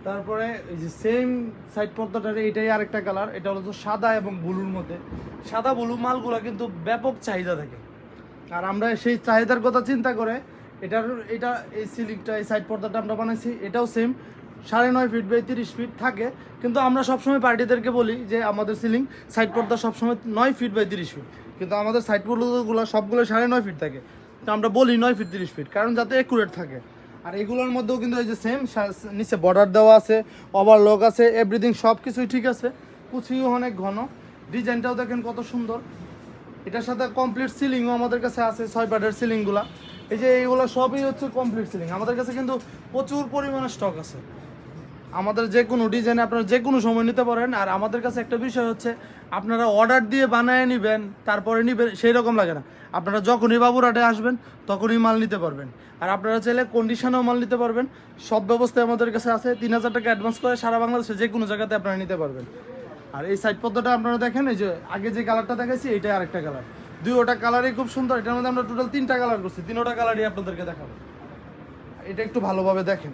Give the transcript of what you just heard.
তারপরে এই যে সেম সাইড পর্দাটার এটাই আরেকটা কালার, এটা হলো তো সাদা এবং ব্লুর মধ্যে। সাদা ব্লু মালগুলো কিন্তু ব্যাপক চাহিদা থাকে, আর আমরা সেই চাহিদার কথা চিন্তা করে এটা এই সিলিংটা এই সাইড পর্দাটা আমরা বানাইছি। এটাও সেম 9.5 ফিট বাই 30 ফিট থাকে, কিন্তু আমরা সবসময় পার্টিদেরকে বলি যে আমাদের সিলিং সাইড পর্দা সবসময় 9 ফিট বাই 30 ফিট, কিন্তু আমাদের সাইড পর্দাগুলো সবগুলো 9.5 ফিট থাকে। তো আমরা বলি 9 ফিট 30 ফিট, কারণ যাতে অ্যাকুরেট থাকে। আর এগুলোর মধ্যেও কিন্তু এই যে সেম নিচে বর্ডার দেওয়া আছে, ওভারলক আছে, এভরিথিং সব কিছুই ঠিক আছে। কুচিও অনেক ঘন, ডিজাইনটাও দেখেন কত সুন্দর। এটার সাথে কমপ্লিট সিলিংও আমাদের কাছে আছে, 6 পার্টের সিলিংগুলা। এই যে এইগুলো সবই হচ্ছে কমপ্লিট সিলিং। আমাদের কাছে কিন্তু প্রচুর পরিমাণে স্টক আছে। আমাদের যে কোনো ডিজাইনে আপনারা যে কোনো সময় নিতে পারেন। আর আমাদের কাছে একটা বিষয় হচ্ছে, আপনারা অর্ডার দিয়ে বানায় নেবেন তারপরে নেবেন সেই রকম লাগে না। আপনারা যখনই বাবুরহাটে আসবেন তখনই মাল নিতে পারবেন। আর আপনারা চাইলে কন্ডিশনেও মাল নিতে পারবেন। সব ব্যবস্থায় আমাদের কাছে আছে। 3,000 টাকা অ্যাডভান্স করে সারা বাংলাদেশে যে কোনো জায়গাতে আপনারা নিতে পারবেন। আর এই সাইড পর্দাটা আপনারা দেখেন, এই যে আগে যে কালারটা দেখাইছি এইটাই আরেকটা কালার। দুইটা কালারই খুব সুন্দর। এটার মধ্যে আমরা টোটাল 3টা কালার করছি, 3টা কালারই আপনাদেরকে দেখাবো। এটা একটু ভালোভাবে দেখেন।